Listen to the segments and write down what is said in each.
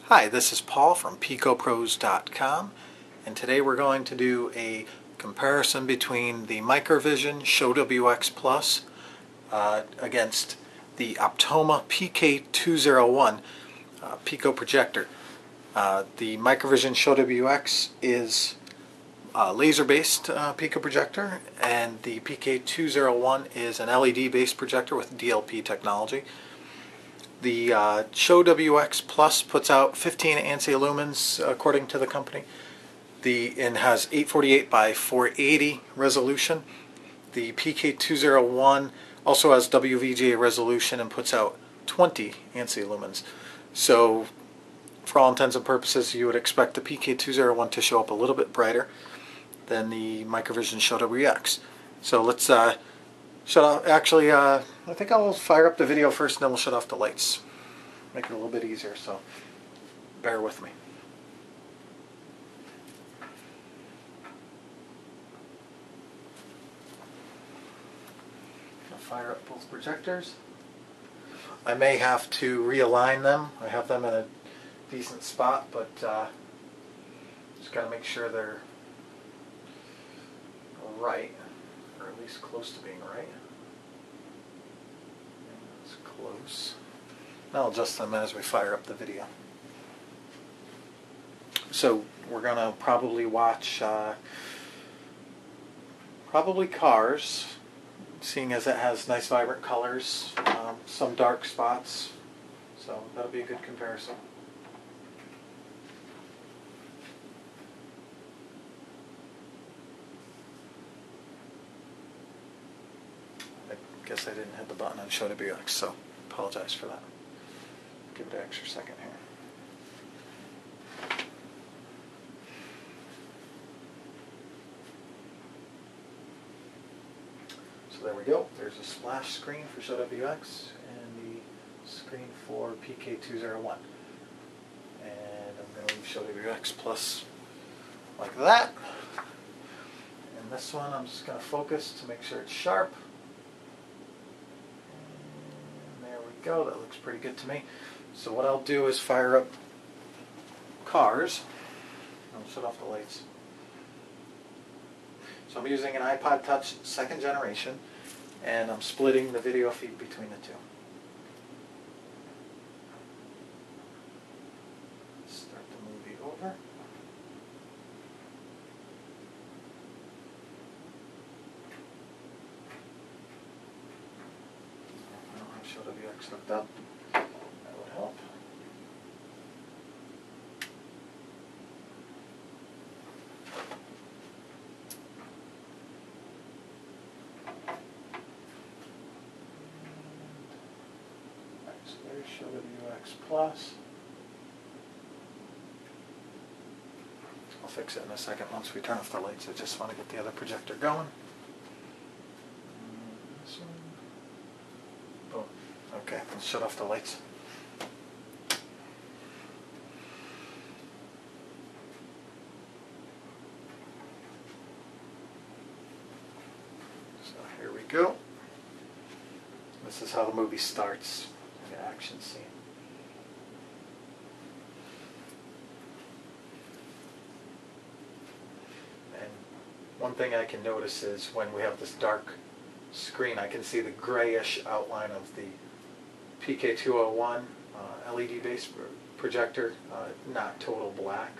Hi, this is Paul from Picopros.com, and today we're going to do a comparison between the Microvision ShowWX Plus against the Optoma PK201 Pico projector. The Microvision ShowWX is a laser-based Pico projector, and the PK201 is an LED-based projector with DLP technology. The ShowWX Plus puts out 15 ANSI lumens according to the company. And has 848 by 480 resolution. The PK201 also has WVGA resolution and puts out 20 ANSI lumens. So for all intents and purposes, you would expect the PK201 to show up a little bit brighter than the Microvision ShowWX. So let's shut off. Actually, I think I'll fire up the video first, and then we'll shut off the lights. Make it a little bit easier, so bear with me. I'll fire up both projectors. I may have to realign them. I have them in a decent spot, but just got to make sure they're right, or at least close to being right. It's close. I'll adjust them as we fire up the video. So we're going to probably watch probably Cars, seeing as it has nice vibrant colors, some dark spots, so that'll be a good comparison. I guess I didn't hit the button on ShowWX, so apologize for that. Give it an extra second here. So there we go. There's a splash screen for ShowWX and the screen for PK201. And I'm going to leave ShowWX Plus like that. And this one I'm just going to focus to make sure it's sharp. And there we go. That looks pretty good to me. So what I'll do is fire up Cars. I'll shut off the lights. So I'm using an iPod Touch 2nd generation, and I'm splitting the video feed between the two. Start the movie over. I don't have ShowWX hooked up. Help. So there's ShowWX Plus. I'll fix it in a second once we turn off the lights. I just want to get the other projector going. This one. Boom. Okay, let's shut off the lights. So here we go. This is how the movie starts, the action scene. And one thing I can notice is when we have this dark screen, I can see the grayish outline of the PK201 LED-based projector, not total black.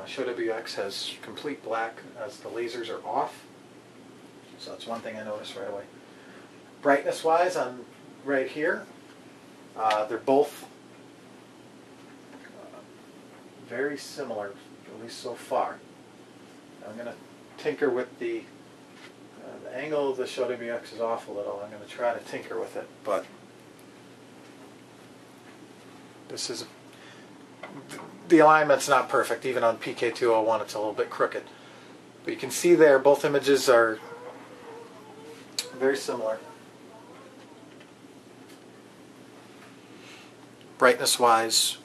ShowWX has complete black as the lasers are off. So that's one thing I noticed right away. Brightness-wise, on right here, they're both very similar, at least so far. I'm going to tinker with the angle of the ShowWX is off a little. I'm going to try to tinker with it, but this is the alignment's not perfect. Even on PK201, it's a little bit crooked. But you can see there, both images are very similar. Brightness-wise,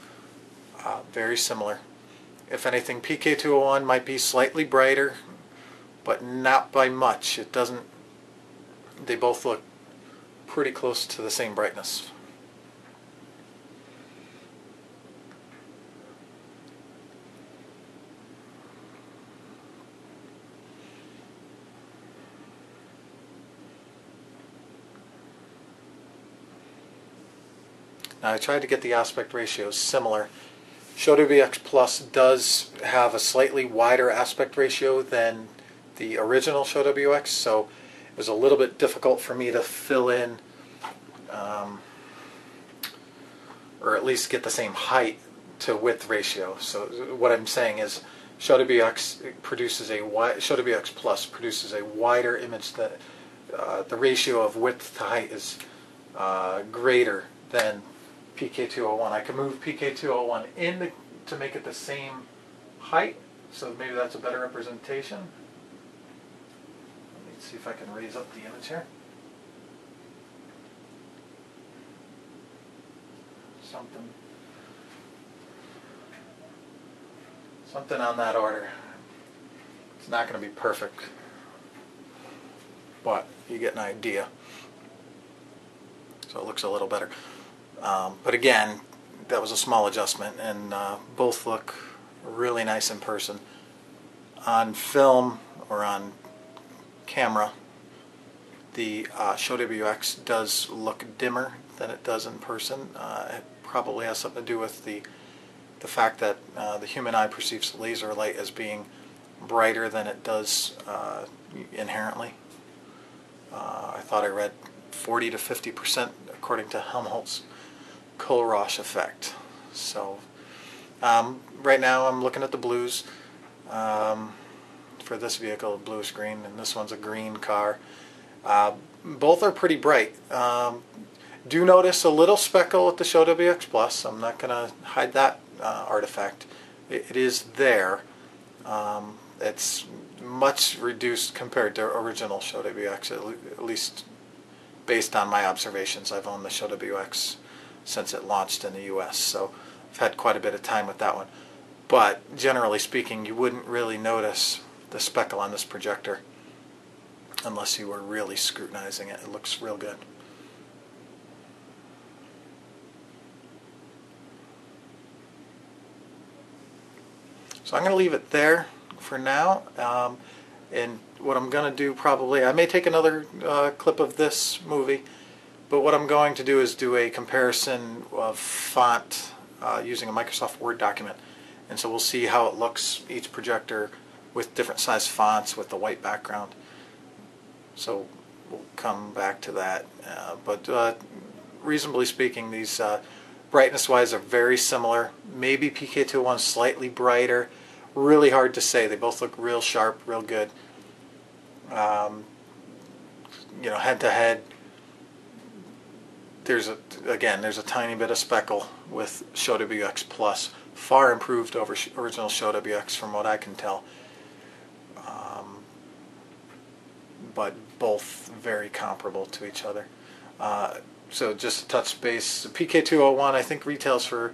very similar. If anything, PK201 might be slightly brighter, but not by much. It doesn't. They both look pretty close to the same brightness. Now I tried to get the aspect ratios similar. ShowWX Plus does have a slightly wider aspect ratio than the original ShowWX, so it was a little bit difficult for me to fill in or at least get the same height to width ratio. So what I'm saying is ShowWX Plus produces a wider image that the ratio of width to height is greater than PK201. I can move PK201 in to make it the same height, so maybe that's a better representation. Let me see if I can raise up the image here. Something on that order. It's not going to be perfect, but you get an idea. So it looks a little better. But again, that was a small adjustment, and both look really nice in person. On film or on camera, the ShowWX does look dimmer than it does in person. It probably has something to do with the fact that the human eye perceives laser light as being brighter than it does inherently. I thought I read 40 to 50% according to Helmholtz Kohlrausch effect. So right now I'm looking at the blues for this vehicle, bluish green, and this one's a green car. Both are pretty bright. Do notice a little speckle at the ShowWX Plus. I'm not going to hide that artifact. It is there. It's much reduced compared to original ShowWX, at least based on my observations. I've owned the ShowWX since it launched in the US, so I've had quite a bit of time with that one. But generally speaking, you wouldn't really notice the speckle on this projector unless you were really scrutinizing it. It looks real good. So I'm going to leave it there for now, and what I'm going to do probably, I may take another clip of this movie, but what I'm going to do is do a comparison of font using a Microsoft Word document. And so we'll see how it looks, each projector with different size fonts with the white background. So we'll come back to that. But reasonably speaking, these brightness wise are very similar. Maybe PK201 slightly brighter. Really hard to say. They both look real sharp, real good. You know, head to head, there's a tiny bit of speckle with ShowWX Plus. Far improved over original ShowWX from what I can tell. But both very comparable to each other. So just to touch base, the PK201 I think retails for,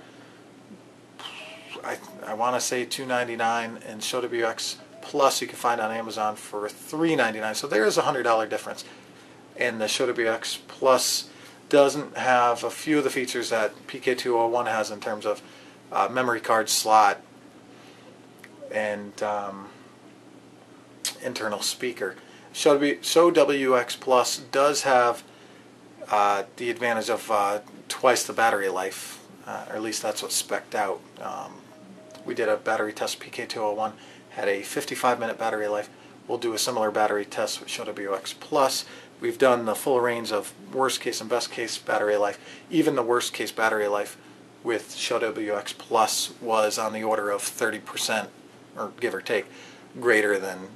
I want to say $2.99, and ShowWX Plus you can find on Amazon for $3.99. So there is a $100 difference. And the ShowWX Plus doesn't have a few of the features that PK201 has in terms of memory card slot and internal speaker. ShowWX Plus does have the advantage of twice the battery life, or at least that's what's spec'd out. We did a battery test. PK201 had a 55-minute battery life. We'll do a similar battery test with ShowWX Plus. We've done the full range of worst case and best case battery life. Even the worst case battery life with ShowWX Plus was on the order of 30%, or give or take, greater than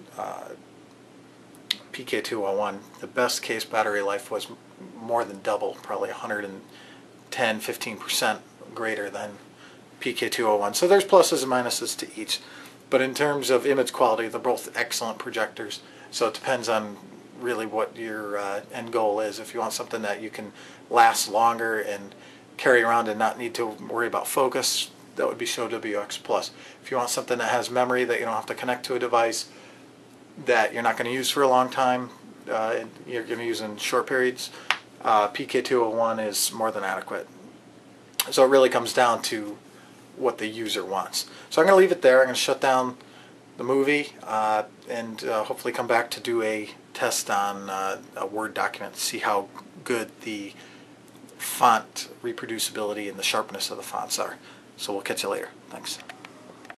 PK201. The best case battery life was more than double, probably 110-15% greater than PK201. So there's pluses and minuses to each. But in terms of image quality, they're both excellent projectors. So it depends on really what your end goal is. If you want something that you can last longer and carry around and not need to worry about focus, that would be ShowWX Plus. If you want something that has memory that you don't have to connect to a device, that you're not going to use for a long time, you're going to use in short periods, PK201 is more than adequate. So it really comes down to what the user wants. So I'm going to leave it there. I'm going to shut down the movie and hopefully come back to do a test on a Word document to see how good the font reproducibility and the sharpness of the fonts are. So we'll catch you later. Thanks.